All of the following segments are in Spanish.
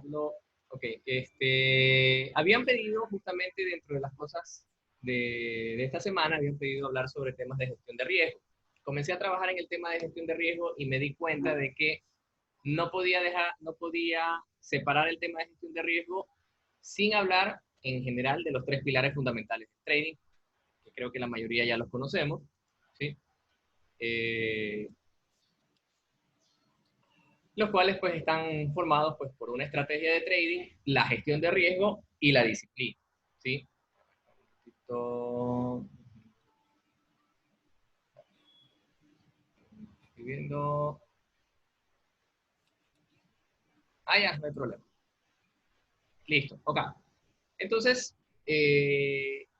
Pablo. Ok, habían pedido justamente dentro de las cosas de esta semana, habían pedido hablar sobre temas de gestión de riesgo. Comencé a trabajar en el tema de gestión de riesgo y me di cuenta de que no podía separar el tema de gestión de riesgo sin hablar en general de los tres pilares fundamentales del trading, que creo que la mayoría ya los conocemos, ¿sí? Los cuales pues están formados pues por una estrategia de trading, la gestión de riesgo y la disciplina, ¿sí? Estoy viendo... Ah, ya, no hay problema. Listo, ok. Entonces,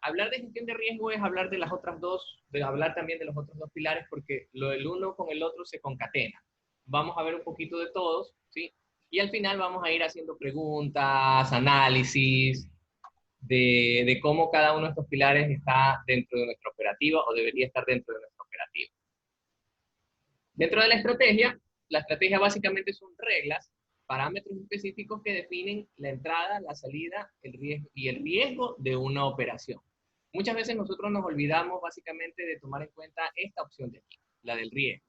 hablar de gestión de riesgo es hablar de las otras dos, de hablar también de los otros dos pilares, porque lo del uno con el otro se concatena. Vamos a ver un poquito de todos, ¿sí? Y al final vamos a ir haciendo preguntas, análisis, de cómo cada uno de estos pilares está dentro de nuestra operativa o debería estar dentro de nuestra operativa. Dentro de la estrategia básicamente son reglas, parámetros específicos que definen la entrada, la salida, el riesgo y el riesgo de una operación. Muchas veces nosotros nos olvidamos básicamente de tomar en cuenta esta opción de aquí, la del riesgo,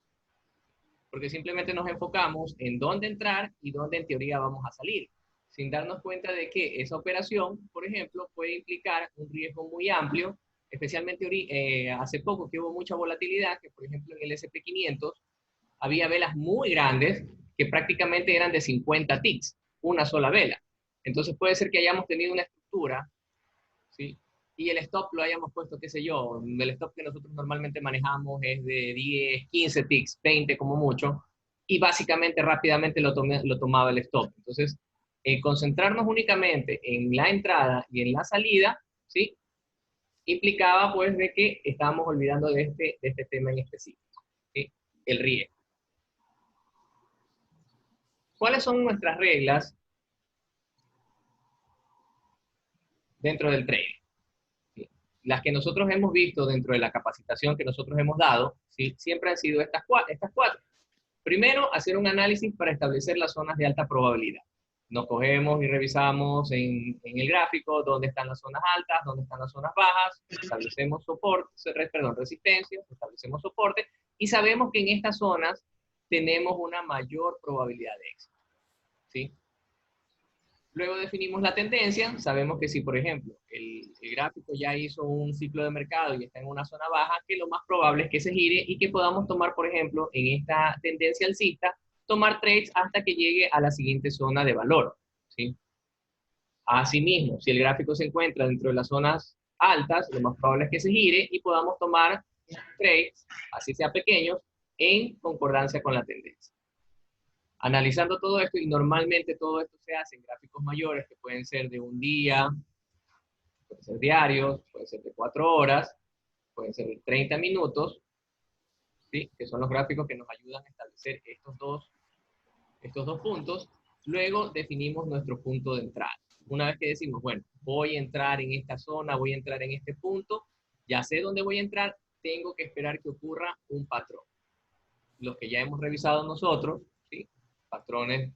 porque simplemente nos enfocamos en dónde entrar y dónde en teoría vamos a salir, sin darnos cuenta de que esa operación, por ejemplo, puede implicar un riesgo muy amplio, especialmente hace poco que hubo mucha volatilidad, que por ejemplo en el S&P 500 había velas muy grandes que prácticamente eran de 50 ticks, una sola vela. Entonces puede ser que hayamos tenido una estructura, ¿sí? Y el stop lo hayamos puesto, qué sé yo, el stop que nosotros normalmente manejamos es de 10, 15 ticks, 20 como mucho, y básicamente rápidamente lo tomaba el stop. Entonces, concentrarnos únicamente en la entrada y en la salida, ¿sí? Implicaba pues de que estábamos olvidando de este tema en específico, ¿sí? El riesgo. ¿Cuáles son nuestras reglas dentro del trading? ¿Sí? Las que nosotros hemos visto dentro de la capacitación que nosotros hemos dado, ¿sí? Siempre han sido estas cuatro. Primero, hacer un análisis para establecer las zonas de alta probabilidad. Nos cogemos y revisamos en el gráfico dónde están las zonas altas, dónde están las zonas bajas, establecemos resistencias, establecemos soporte y sabemos que en estas zonas tenemos una mayor probabilidad de éxito, ¿sí? Luego definimos la tendencia, sabemos que si, por ejemplo, el gráfico ya hizo un ciclo de mercado y está en una zona baja, que lo más probable es que se gire y que podamos tomar, por ejemplo, en esta tendencia alcista, tomar trades hasta que llegue a la siguiente zona de valor, ¿sí? Asimismo, si el gráfico se encuentra dentro de las zonas altas, lo más probable es que se gire y podamos tomar trades, así sea pequeños, en concordancia con la tendencia. Analizando todo esto, y normalmente todo esto se hace en gráficos mayores, que pueden ser de un día, pueden ser diarios, pueden ser de 4 horas, pueden ser de 30 minutos, ¿sí? Que son los gráficos que nos ayudan a establecer estos dos puntos. Luego definimos nuestro punto de entrada. Una vez que decimos, bueno, voy a entrar en esta zona, voy a entrar en este punto, ya sé dónde voy a entrar, tengo que esperar que ocurra un patrón. Los que ya hemos revisado nosotros, ¿sí? Patrones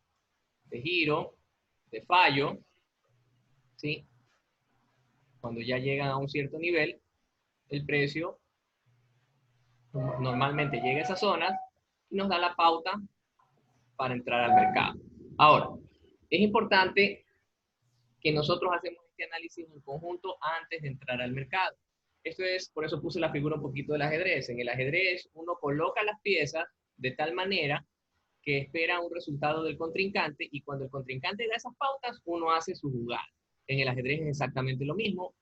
de giro, de fallo, ¿sí? Cuando ya llegan a un cierto nivel, el precio normalmente llega a esas zonas y nos da la pauta para entrar al mercado. Ahora, es importante que nosotros hacemos este análisis en conjunto antes de entrar al mercado. Esto es, por eso puse la figura un poquito del ajedrez. En el ajedrez uno coloca las piezas de tal manera que espera un resultado del contrincante y cuando el contrincante da esas pautas, uno hace su jugada. En el ajedrez es exactamente lo mismo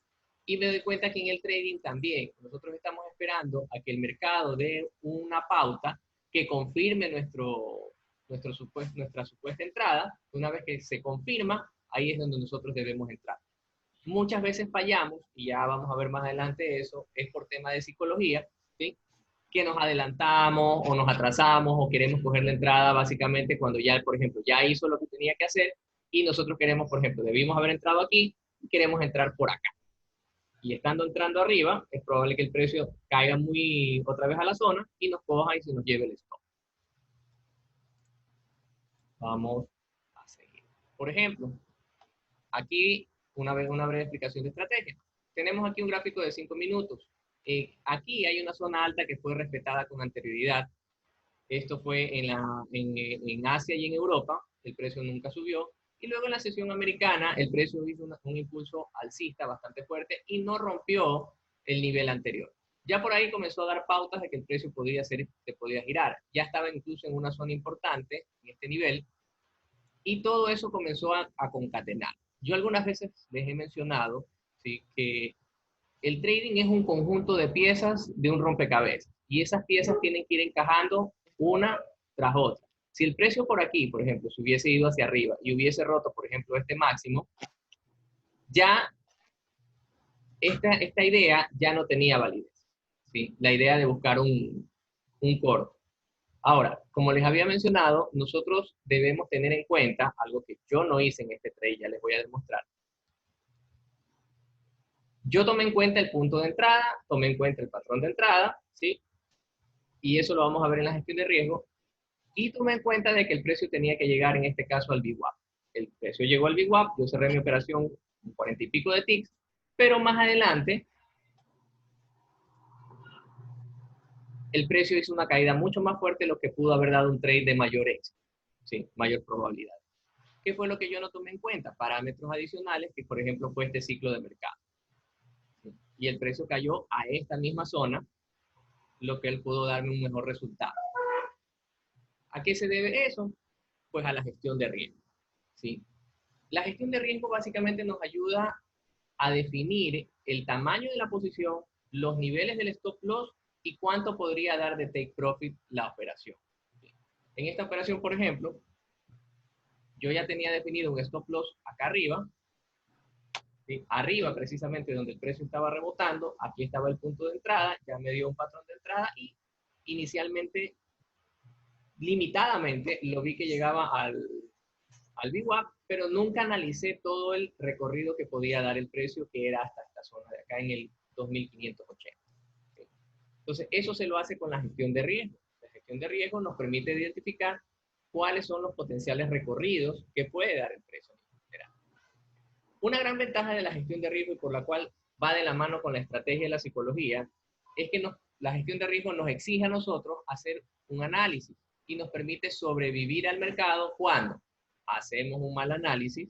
y me doy cuenta que en el trading también nosotros estamos esperando a que el mercado dé una pauta que confirme nuestra supuesta entrada. Una vez que se confirma, ahí es donde nosotros debemos entrar. Muchas veces fallamos, y ya vamos a ver más adelante eso, es por tema de psicología, ¿sí? Que nos adelantamos o nos atrasamos o queremos coger la entrada básicamente cuando ya, por ejemplo, ya hizo lo que tenía que hacer y nosotros queremos, por ejemplo, debimos haber entrado aquí y queremos entrar por acá. Y estando entrando arriba, es probable que el precio caiga muy otra vez a la zona y nos coja y se nos lleve el stop. Vamos a seguir. Por ejemplo, aquí una breve explicación de estrategia. Tenemos aquí un gráfico de 5 minutos. Aquí hay una zona alta que fue respetada con anterioridad. Esto fue en Asia y en Europa, el precio nunca subió. Y luego en la sesión americana, el precio hizo un impulso alcista bastante fuerte y no rompió el nivel anterior. Ya por ahí comenzó a dar pautas de que el precio se podía girar. Ya estaba incluso en una zona importante, en este nivel, y todo eso comenzó a concatenar. Yo algunas veces les he mencionado, ¿sí?, que el trading es un conjunto de piezas de un rompecabezas, y esas piezas tienen que ir encajando una tras otra. Si el precio por aquí, por ejemplo, se hubiese ido hacia arriba y hubiese roto, por ejemplo, este máximo, ya esta idea ya no tenía validez, ¿sí? La idea de buscar un corto. Ahora, como les había mencionado, nosotros debemos tener en cuenta algo que yo no hice en este trade, ya les voy a demostrar. Yo tomé en cuenta el punto de entrada, tomé en cuenta el patrón de entrada, ¿sí? Y eso lo vamos a ver en la gestión de riesgo. Y tomé en cuenta de que el precio tenía que llegar, en este caso, al VWAP. El precio llegó al VWAP, yo cerré mi operación con 40 y pico de ticks, pero más adelante el precio hizo una caída mucho más fuerte, lo que pudo haber dado un trade de mayor éxito, ¿sí? Mayor probabilidad. ¿Qué fue lo que yo no tomé en cuenta? Parámetros adicionales, que por ejemplo fue este ciclo de mercado. ¿Sí? Y el precio cayó a esta misma zona, lo que él pudo darme un mejor resultado. ¿A qué se debe eso? Pues a la gestión de riesgo, ¿sí? La gestión de riesgo básicamente nos ayuda a definir el tamaño de la posición, los niveles del stop loss y cuánto podría dar de take profit la operación. En esta operación, por ejemplo, yo ya tenía definido un stop loss acá arriba, ¿sí? Arriba precisamente donde el precio estaba rebotando, aquí estaba el punto de entrada, ya me dio un patrón de entrada y inicialmente, limitadamente, lo vi que llegaba al VWAP, pero nunca analicé todo el recorrido que podía dar el precio, que era hasta esta zona de acá en el 2580. ¿Sí? Entonces, eso se lo hace con la gestión de riesgo. La gestión de riesgo nos permite identificar cuáles son los potenciales recorridos que puede dar el precio. Una gran ventaja de la gestión de riesgo y por la cual va de la mano con la estrategia y la psicología es que la gestión de riesgo nos exige a nosotros hacer un análisis y nos permite sobrevivir al mercado cuando hacemos un mal análisis,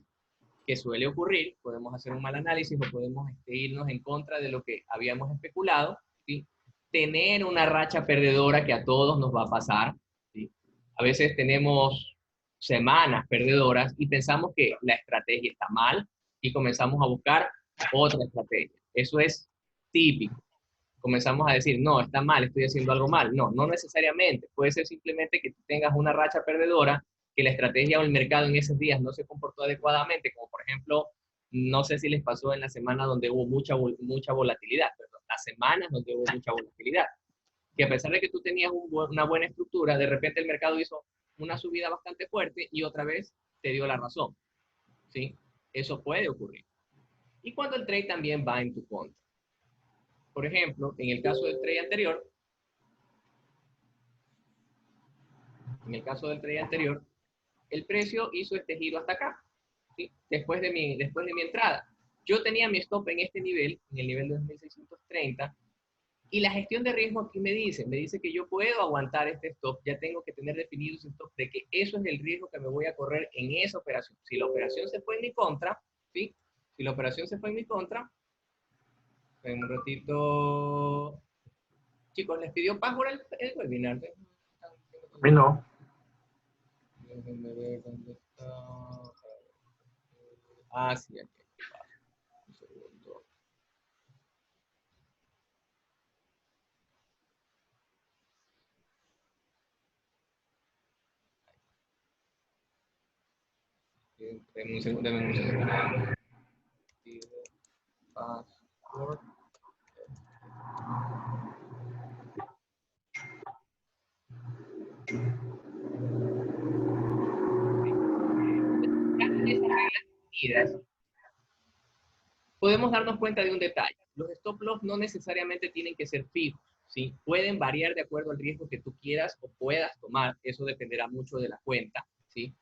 que suele ocurrir. Podemos hacer un mal análisis o podemos irnos en contra de lo que habíamos especulado, ¿sí? Tener una racha perdedora, que a todos nos va a pasar, ¿sí? A veces tenemos semanas perdedoras y pensamos que la estrategia está mal y comenzamos a buscar otra estrategia. Eso es típico. Comenzamos a decir, no, está mal, estoy haciendo algo mal. No, no necesariamente. Puede ser simplemente que tú tengas una racha perdedora, que la estrategia o el mercado en esos días no se comportó adecuadamente, como por ejemplo, no sé si les pasó en la semana donde hubo mucha volatilidad, perdón, las semanas donde hubo mucha volatilidad, que a pesar de que tú tenías una buena estructura, de repente el mercado hizo una subida bastante fuerte y otra vez te dio la razón, ¿sí? Eso puede ocurrir. Y cuando el trade también va en tu contra. Por ejemplo, en el caso del trade anterior, el precio hizo este giro hasta acá, ¿sí? Después de mi entrada. Yo tenía mi stop en este nivel, en el nivel de 2630, y la gestión de riesgo aquí me dice que yo puedo aguantar este stop, ya tengo que tener definido ese stop, de que eso es el riesgo que me voy a correr en esa operación. Si la operación se fue en mi contra, ¿sí? Si la operación se fue en mi contra, en un ratito, chicos, les pidió password el webinar. A mí no. Déjenme ver dónde está. Ah, sí, aquí. Un segundo. Denme un segundo, denme un segundo. Password. Esas reglas definidas, podemos darnos cuenta de un detalle. Los stop loss no necesariamente tienen que ser fijos, ¿sí? Pueden variar de acuerdo al riesgo que tú quieras o puedas tomar. Eso dependerá mucho de la cuenta, ¿sí?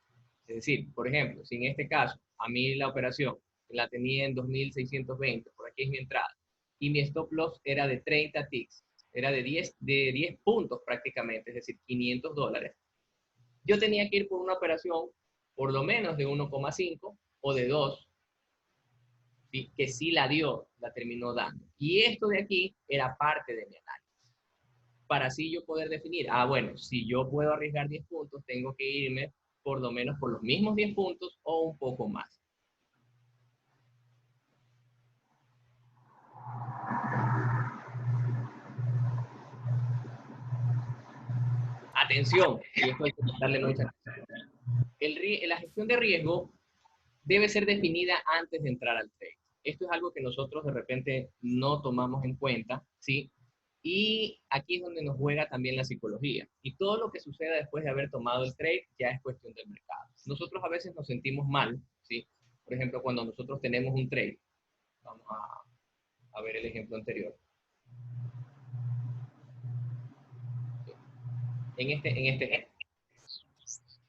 Es decir, por ejemplo, si en este caso a mí la operación la tenía en 2620, por aquí es mi entrada, y mi stop loss era de 30 ticks, era de 10 puntos prácticamente, es decir, $500, yo tenía que ir por una operación por lo menos de 1,5 o de 2, ¿sí? Que sí la dio, la terminó dando. Y esto de aquí era parte de mi análisis. Para así yo poder definir, bueno, si yo puedo arriesgar 10 puntos, tengo que irme por lo menos por los mismos 10 puntos o un poco más. Atención, y esto hay que prestarle mucha atención. La gestión de riesgo debe ser definida antes de entrar al trade. Esto es algo que nosotros de repente no tomamos en cuenta, ¿sí? Y aquí es donde nos juega también la psicología. Y todo lo que suceda después de haber tomado el trade ya es cuestión del mercado. Nosotros a veces nos sentimos mal, ¿sí? Por ejemplo, cuando nosotros tenemos un trade. Vamos a ver el ejemplo anterior. En este ejemplo.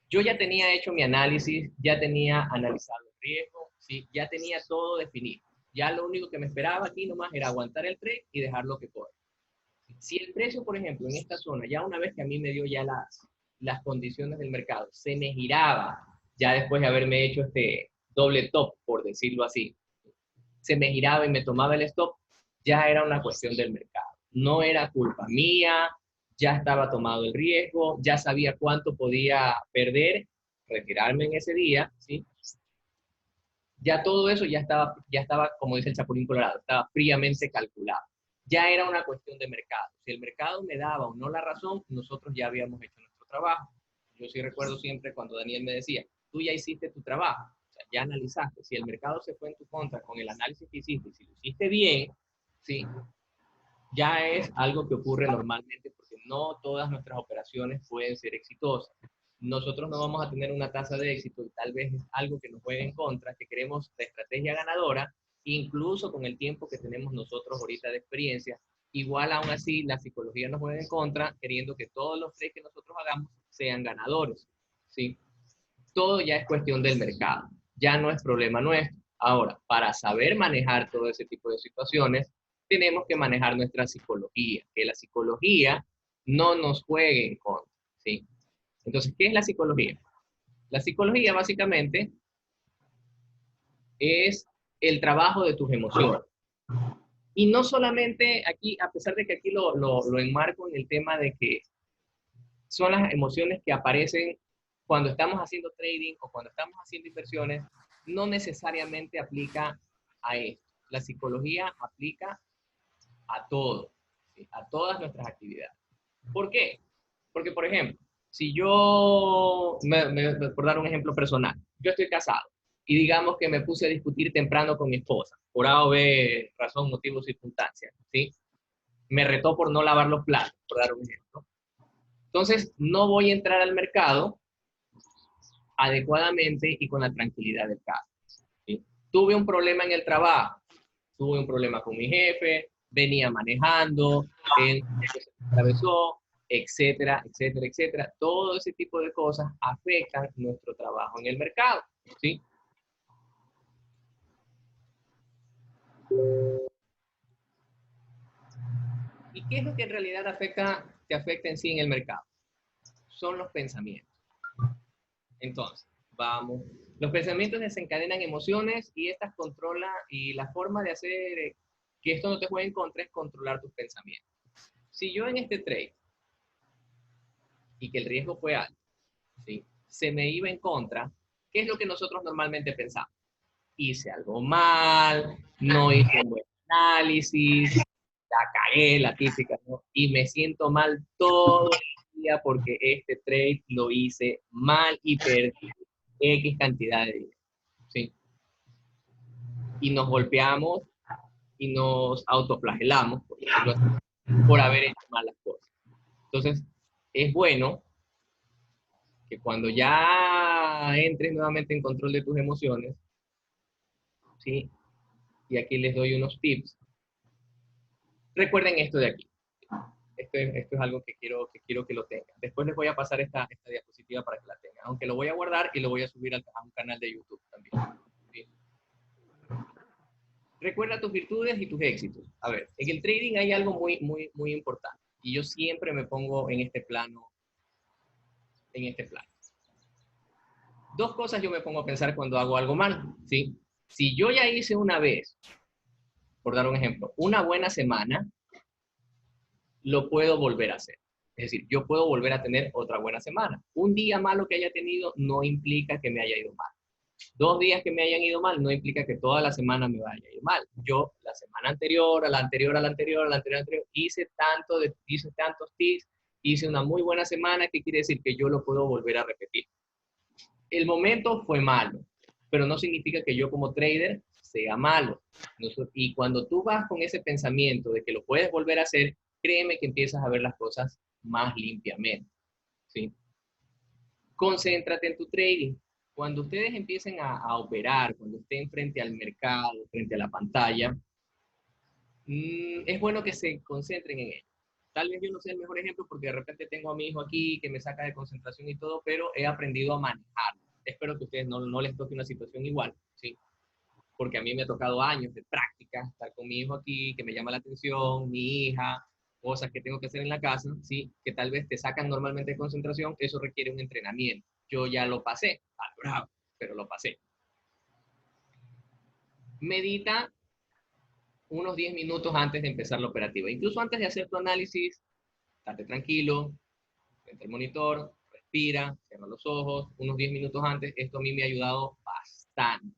Yo ya tenía hecho mi análisis, ya tenía analizado el riesgo, ¿sí? Ya tenía todo definido. Ya lo único que me esperaba aquí nomás era aguantar el trade y dejarlo que corra. Si el precio, por ejemplo, en esta zona, ya una vez que a mí me dio ya las condiciones del mercado, se me giraba, ya después de haberme hecho este doble top, por decirlo así, se me giraba y me tomaba el stop, ya era una cuestión del mercado. No era culpa mía, ya estaba tomado el riesgo, ya sabía cuánto podía perder, retirarme en ese día, ¿sí? Ya todo eso ya estaba, como dice el Chapulín Colorado, estaba fríamente calculado. Ya era una cuestión de mercado. Si el mercado me daba o no la razón, nosotros ya habíamos hecho nuestro trabajo. Yo sí recuerdo siempre cuando Daniel me decía, tú ya hiciste tu trabajo, o sea, ya analizaste. Si el mercado se fue en tu contra con el análisis que hiciste, y si lo hiciste bien, ¿sí? Ya es algo que ocurre normalmente porque no todas nuestras operaciones pueden ser exitosas. Nosotros no vamos a tener una tasa de éxito y tal vez es algo que nos juegue en contra, que queremos la estrategia ganadora, incluso con el tiempo que tenemos nosotros ahorita de experiencia. Igual aún así la psicología nos juega en contra, queriendo que todos los trades que nosotros hagamos sean ganadores, ¿sí? Todo ya es cuestión del mercado, ya no es problema nuestro. Ahora, para saber manejar todo ese tipo de situaciones, tenemos que manejar nuestra psicología, que la psicología no nos juegue en contra, ¿sí? Entonces, ¿qué es la psicología? La psicología básicamente es el trabajo de tus emociones. Y no solamente aquí, a pesar de que aquí lo enmarco en el tema de que son las emociones que aparecen cuando estamos haciendo trading o cuando estamos haciendo inversiones, no necesariamente aplica a esto. La psicología aplica a todo, ¿sí? A todas nuestras actividades. ¿Por qué? Porque, por ejemplo, si yo, por dar un ejemplo personal, yo estoy casado y digamos que me puse a discutir temprano con mi esposa, por A o B razón, motivo, circunstancia, ¿sí? Me retó por no lavar los platos, por dar un ejemplo. Entonces, no voy a entrar al mercado adecuadamente y con la tranquilidad del caso, ¿sí? Tuve un problema en el trabajo, tuve un problema con mi jefe, venía manejando, se atravesó, etcétera, etcétera, etcétera. Todo ese tipo de cosas afectan nuestro trabajo en el mercado, ¿sí? ¿Y qué es lo que en realidad te afecta en sí en el mercado? Son los pensamientos. Entonces, vamos. Los pensamientos desencadenan emociones y estas controlan, y la forma de hacer que esto no te juegue en contra es controlar tus pensamientos. Si yo en este trade, y que el riesgo fue alto, ¿sí? Se me iba en contra, ¿qué es lo que nosotros normalmente pensamos? Hice algo mal, no hice un buen análisis, la cagué, la típica, ¿no? Y me siento mal todo el día porque este trade lo hice mal y perdí X cantidad de dinero, ¿sí? Y nos golpeamos y nos autoflagelamos, por haber hecho mal las cosas. Entonces, es bueno que cuando ya entres nuevamente en control de tus emociones, ¿sí? Y aquí les doy unos tips. Recuerden esto de aquí. esto es algo que quiero que lo tengan. Después les voy a pasar esta diapositiva para que la tengan, aunque lo voy a guardar y lo voy a subir a un canal de YouTube también. ¿Sí? Recuerda tus virtudes y tus éxitos. A ver, en el trading hay algo muy importante, y yo siempre me pongo en este plano. Dos cosas yo me pongo a pensar cuando hago algo mal, ¿sí? Si yo ya hice una vez, por dar un ejemplo, una buena semana, lo puedo volver a hacer. Es decir, yo puedo volver a tener otra buena semana. Un día malo que haya tenido no implica que me haya ido mal. 2 días que me hayan ido mal no implica que toda la semana me vaya a ir mal. Yo la semana anterior, a la anterior, a la anterior, a la anterior, hice tantos tips, hice una muy buena semana, que quiere decir que yo lo puedo volver a repetir. El momento fue malo, pero no significa que yo como trader sea malo. Y cuando tú vas con ese pensamiento de que lo puedes volver a hacer, créeme que empiezas a ver las cosas más limpiamente, ¿sí? Concéntrate en tu trading. Cuando ustedes empiecen a operar, cuando estén frente al mercado, frente a la pantalla, es bueno que se concentren en ello. Tal vez yo no sea el mejor ejemplo porque de repente tengo a mi hijo aquí que me saca de concentración y todo, pero he aprendido a manejarlo. Espero que a ustedes no les toque una situación igual, ¿sí? Porque a mí me ha tocado años de práctica, estar con mi hijo aquí, que me llama la atención, mi hija, cosas que tengo que hacer en la casa, ¿sí? Que tal vez te sacan normalmente de concentración, eso requiere un entrenamiento. Yo ya lo pasé, bravo, pero lo pasé. Medita unos 10 minutos antes de empezar la operativa. Incluso antes de hacer tu análisis, estate tranquilo, frente al monitor, respira, cierra los ojos, unos 10 minutos antes. Esto a mí me ha ayudado bastante.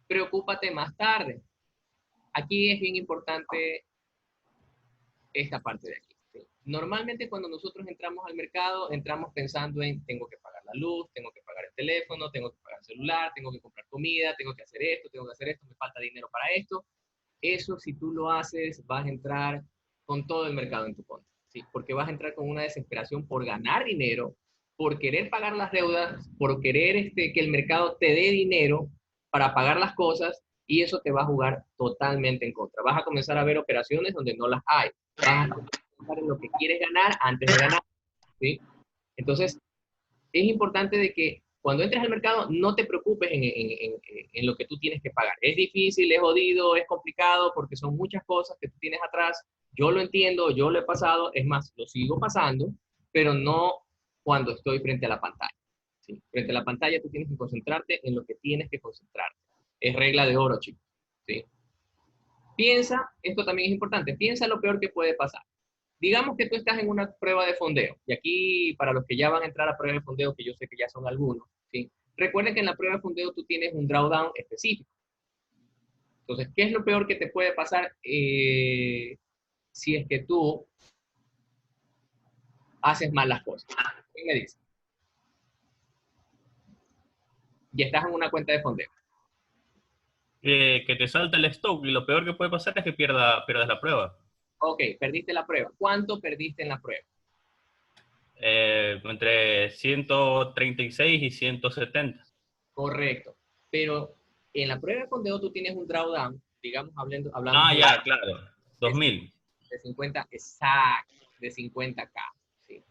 Preocúpate más tarde. Aquí es bien importante esta parte de aquí. ¿Sí? Normalmente cuando nosotros entramos al mercado, entramos pensando en tengo que pagar la luz, tengo que pagar el teléfono, tengo que pagar el celular, tengo que comprar comida, tengo que hacer esto, me falta dinero para esto. Eso, si tú lo haces, vas a entrar con todo el mercado en tu contra, ¿sí? Porque vas a entrar con una desesperación por ganar dinero, por querer pagar las deudas, por querer que el mercado te dé dinero para pagar las cosas, y eso te va a jugar totalmente en contra. Vas a comenzar a ver operaciones donde no las hay. Vas a pensar en lo que quieres ganar antes de ganar, ¿sí? Entonces, es importante de que cuando entres al mercado no te preocupes en lo que tú tienes que pagar. Es difícil, es jodido, es complicado porque son muchas cosas que tú tienes atrás. Yo lo entiendo, yo lo he pasado, es más, lo sigo pasando, pero no cuando estoy frente a la pantalla, ¿sí? Frente a la pantalla tú tienes que concentrarte en lo que tienes que concentrarte. Es regla de oro, chicos, ¿sí? Piensa, esto también es importante, piensa lo peor que puede pasar. Digamos que tú estás en una prueba de fondeo, y aquí para los que ya van a entrar a prueba de fondeo, que yo sé que ya son algunos, ¿sí? Recuerden que en la prueba de fondeo tú tienes un drawdown específico. Entonces, ¿qué es lo peor que te puede pasar si es que tú haces mal las cosas? ¿Qué me dice? Y estás en una cuenta de fondeo. Que te salta el stock y lo peor que puede pasar es que pierdas la prueba. Ok, perdiste la prueba. ¿Cuánto perdiste en la prueba? Entre 136 y 170. Correcto. Pero en la prueba de fondeo tú tienes un drawdown, digamos, hablamos Ah, ya, claro. de 2000. de 50, exacto, de 50K. ¿Sí?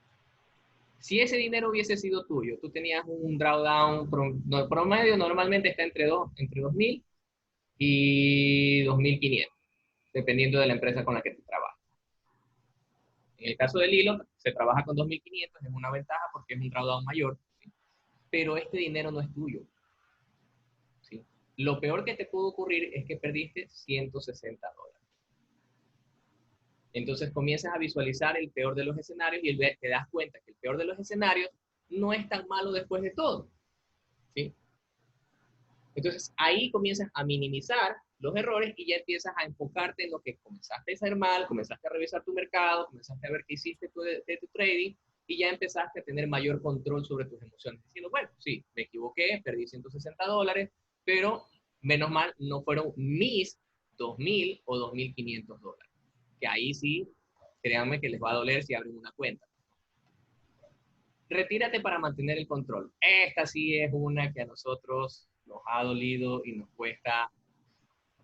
Si ese dinero hubiese sido tuyo, tú tenías un drawdown promedio, normalmente está entre 2.000 y 2.500, dependiendo de la empresa con la que tú trabajas. En el caso del hilo, se trabaja con 2.500, es una ventaja porque es un drawdown mayor, ¿sí? Pero este dinero no es tuyo, ¿sí? Lo peor que te pudo ocurrir es que perdiste $160. Entonces comienzas a visualizar el peor de los escenarios y te das cuenta que el peor de los escenarios no es tan malo después de todo, ¿sí? Entonces ahí comienzas a minimizar los errores y ya empiezas a enfocarte en lo que comenzaste a hacer mal, comenzaste a revisar tu mercado, comenzaste a ver qué hiciste de tu trading y ya empezaste a tener mayor control sobre tus emociones. Diciendo, bueno, sí, me equivoqué, perdí $160, pero menos mal no fueron mis 2.000 o $2.500. Que ahí sí, créanme que les va a doler si abren una cuenta. Retírate para mantener el control. Esta sí es una que a nosotros nos ha dolido y nos cuesta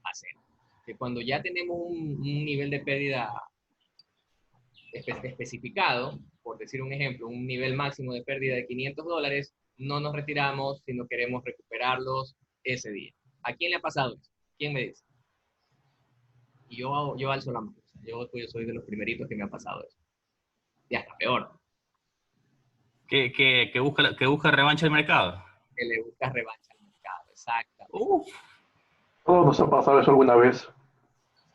hacer. Que cuando ya tenemos un nivel de pérdida especificado, por decir un ejemplo, un nivel máximo de pérdida de $500, no nos retiramos si no queremos recuperarlos ese día. ¿A quién le ha pasado eso? ¿Quién me dice? Y yo alzo la mano. O sea, yo soy de los primeritos que me ha pasado eso. Y hasta peor, Que busca revancha del mercado. que le busca revancha al mercado. Exactamente. Todos nos ha pasado eso alguna vez.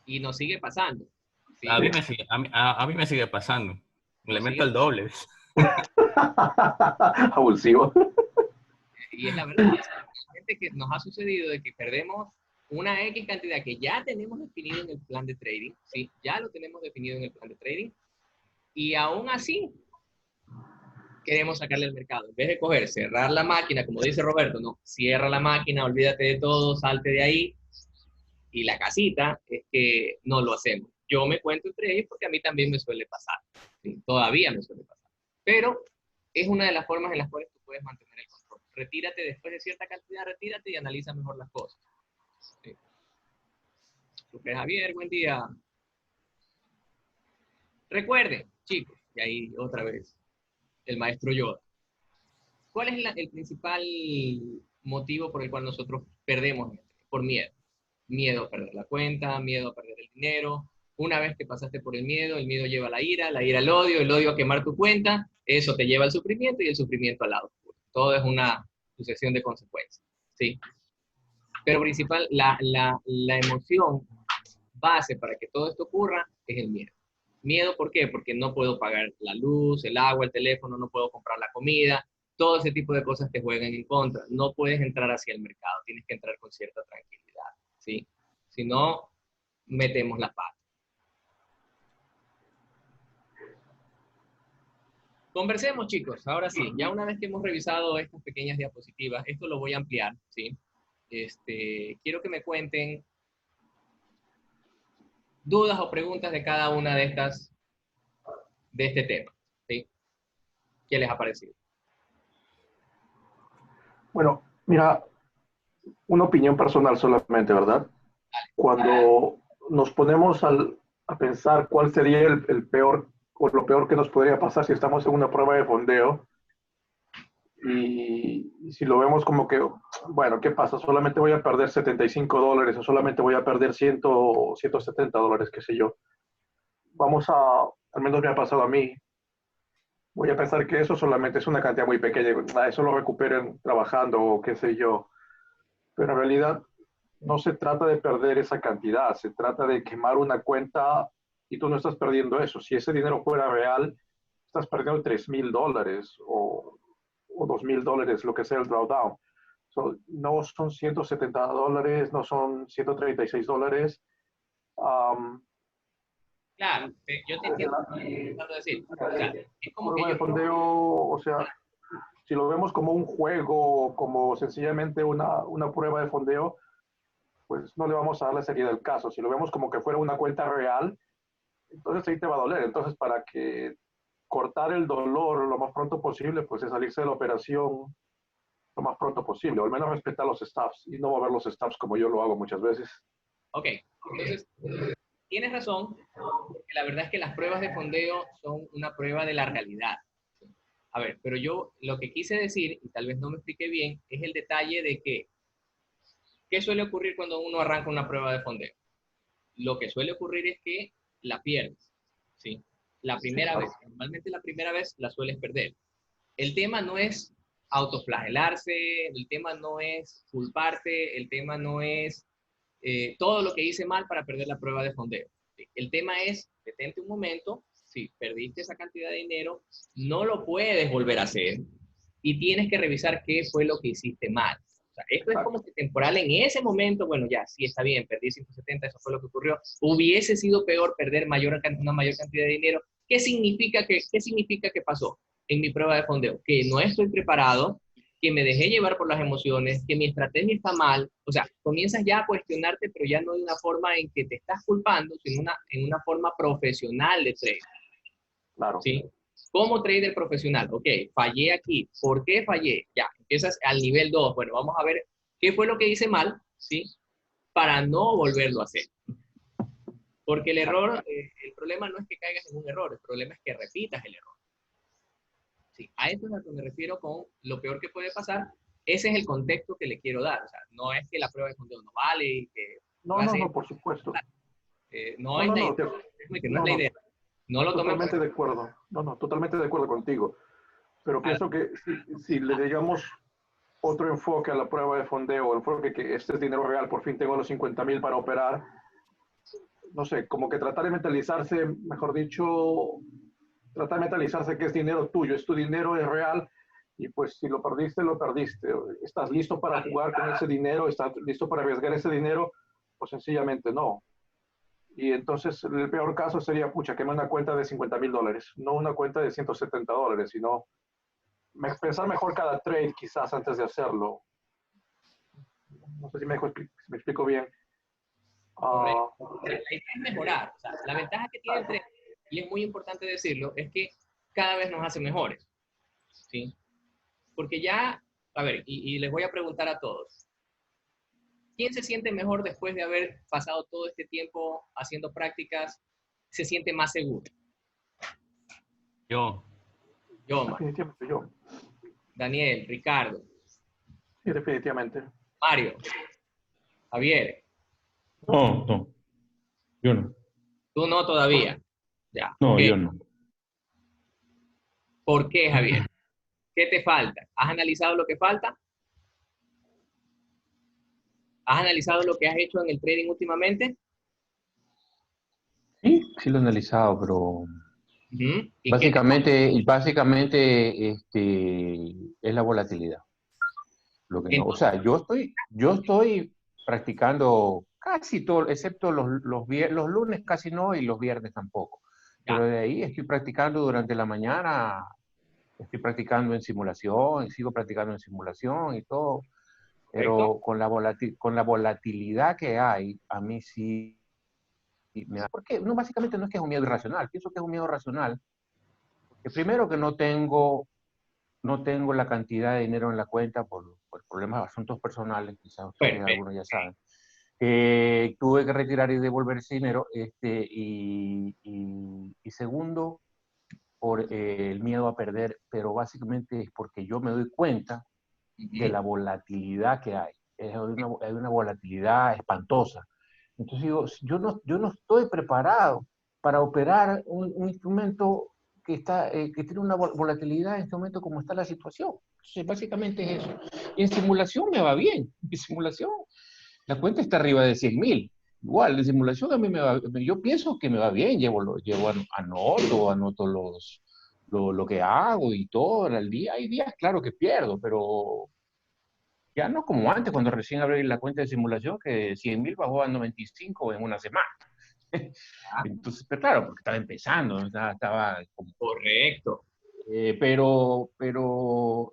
Y nos sigue pasando. ¿Sí? A mí me sigue pasando. Le Nos meto sigue el doble. Abusivo. Y es la verdad, gente que nos ha sucedido de que perdemos una X cantidad que ya tenemos definido en el plan de trading, ¿sí? Ya lo tenemos definido en el plan de trading, y aún así queremos sacarle al mercado. En vez de coger, cerrar la máquina, como dice Roberto, no, cierra la máquina, olvídate de todo, salte de ahí, y la casita es que no lo hacemos. Yo me cuento entre ellos porque a mí también me suele pasar, ¿sí? Todavía me suele pasar. Pero es una de las formas en las cuales tú puedes mantener el control. Retírate después de cierta cantidad, retírate y analiza mejor las cosas. ¿Sí? Super Javier, buen día. Recuerden, chicos, y ahí otra vez, el maestro Yoda. ¿Cuál es el principal motivo por el cual nosotros perdemos? Por miedo. Miedo a perder la cuenta, miedo a perder el dinero. Una vez que pasaste por el miedo lleva a la ira el odio a quemar tu cuenta, eso te lleva al sufrimiento y el sufrimiento al lado oscuro. Todo es una sucesión de consecuencias, ¿sí? Pero principal, la emoción base para que todo esto ocurra es el miedo. ¿Miedo por qué? Porque no puedo pagar la luz, el agua, el teléfono, no puedo comprar la comida, todo ese tipo de cosas te juegan en contra. No puedes entrar hacia el mercado, tienes que entrar con cierta tranquilidad, ¿sí? Si no, metemos la pata. Conversemos, chicos. Ahora sí, ya una vez que hemos revisado estas pequeñas diapositivas, esto lo voy a ampliar, ¿sí? Quiero que me cuenten dudas o preguntas de cada una de este tema, ¿sí? ¿Qué les ha parecido? Bueno, mira, una opinión personal solamente, ¿verdad? Cuando nos ponemos a pensar cuál sería el peor o lo peor que nos podría pasar si estamos en una prueba de fondeo y si lo vemos como que, bueno, ¿qué pasa? Solamente voy a perder $75 o solamente voy a perder $170, qué sé yo. Al menos me ha pasado a mí, voy a pensar que eso solamente es una cantidad muy pequeña, eso lo recuperen trabajando o qué sé yo. Pero en realidad no se trata de perder esa cantidad, se trata de quemar una cuenta y tú no estás perdiendo eso. Si ese dinero fuera real, estás perdiendo $3,000 o $2,000, lo que sea el drawdown. No son $170, no son $136. Um, Claro, yo te entiendo lo que estás tratando de decir. O sea, es como que prueba de yo... fondeo, o sea, si lo vemos como un juego, como sencillamente una prueba de fondeo, pues no le vamos a dar la seriedad del caso. Si lo vemos como que fuera una cuenta real, entonces ahí te va a doler. Entonces, para que cortar el dolor lo más pronto posible, pues es salirse de la operación lo más pronto posible, o al menos respetar los stops y no mover los stops como yo lo hago muchas veces. Ok, entonces, tienes razón, porque la verdad es que las pruebas de fondeo son una prueba de la realidad. A ver, pero yo lo que quise decir, y tal vez no me expliqué bien, es el detalle de que, ¿qué suele ocurrir cuando uno arranca una prueba de fondeo? Lo que suele ocurrir es que la pierdes, ¿sí? La primera vez, normalmente la primera vez la sueles perder. El tema no es autoflagelarse, el tema no es culparte, el tema no es todo lo que hice mal para perder la prueba de fondeo. ¿Sí? El tema es, detente un momento, si perdiste esa cantidad de dinero, no lo puedes volver a hacer y tienes que revisar qué fue lo que hiciste mal. O sea, esto es como que temporal en ese momento, bueno, ya, sí está bien, perdí 170, eso fue lo que ocurrió. Hubiese sido peor perder una mayor cantidad de dinero. ¿Qué significa que pasó en mi prueba de fondeo? Que no estoy preparado, que me dejé llevar por las emociones, que mi estrategia está mal. O sea, comienzas ya a cuestionarte, pero ya no de una forma en que te estás culpando, sino en una forma profesional de trading. Claro. ¿Sí? Como trader profesional, ok, fallé aquí, ¿por qué fallé? Ya, empiezas al nivel 2, bueno, vamos a ver qué fue lo que hice mal, ¿sí? Para no volverlo a hacer. Porque el error, el problema no es que caigas en un error, el problema es que repitas el error. Sí, a eso es a lo que me refiero con lo peor que puede pasar. Ese es el contexto que le quiero dar. O sea, no es que la prueba de fondeo no vale y que No, no, no, por supuesto. no No, es no, la no, idea, que no es no, la no, idea. No lo tomen totalmente de acuerdo. No, no, totalmente de acuerdo contigo. Pero pienso que si le digamos otro enfoque a la prueba de fondeo, el enfoque que este es dinero real, por fin tengo los 50,000 para operar, no sé, como que tratar de mentalizarse, mejor dicho, tratar de mentalizarse que es dinero tuyo, es tu dinero, es real, y pues si lo perdiste, lo perdiste. ¿Estás listo para jugar con ese dinero? ¿Estás listo para arriesgar ese dinero? Pues sencillamente no. Y entonces el peor caso sería, pucha, que me una cuenta de $50,000, no una cuenta de $170, sino pensar mejor cada trade quizás antes de hacerlo. No sé si me explico bien. correcto. La idea es mejorar. O sea, la ventaja que tiene el tren, y es muy importante decirlo, es que cada vez nos hace mejores. ¿Sí? Porque ya, a ver, y les voy a preguntar a todos, ¿quién se siente mejor después de haber pasado todo este tiempo haciendo prácticas? ¿Se siente más seguro? Yo. Yo, Definitivamente yo. Daniel, Ricardo, Sí, definitivamente. Mario, Javier. No, no, yo no. Tú no todavía. Ya, No, ok. yo no. ¿Por qué, Javier? ¿Qué te falta? ¿Has analizado lo que falta? ¿Has analizado lo que has hecho en el trading últimamente? Sí, sí lo he analizado, pero ¿Y qué te básicamente es la volatilidad. Lo que no, o Entonces, sea, yo estoy practicando casi todo, excepto los lunes casi no y los viernes tampoco. ya, Pero de ahí estoy practicando durante la mañana, estoy practicando en simulación, y sigo practicando en simulación y todo. correcto. Pero con la volatilidad que hay, a mí sí me da. Porque no, básicamente no es que es un miedo irracional, pienso que es un miedo racional. Que primero que no tengo la cantidad de dinero en la cuenta por problemas, asuntos personales, quizás ustedes Perfecto. algunos ya saben. Tuve que retirar y devolver ese dinero. Y segundo, por el miedo a perder, pero básicamente es porque yo me doy cuenta de la volatilidad que hay. Hay una volatilidad espantosa. Entonces digo, yo no estoy preparado para operar un instrumento que tiene una volatilidad en este momento como está la situación. Entonces, básicamente es eso. Y en simulación me va bien. En simulación, la cuenta está arriba de 100,000. Igual, en simulación a mí yo pienso que me va bien. Anoto lo que hago y todo al día. Hay días, claro, que pierdo, pero ya no como antes, cuando recién abrí la cuenta de simulación, que 100,000 bajó a 95 en una semana. Entonces, pero claro, porque estaba empezando, estaba como, Correcto. pero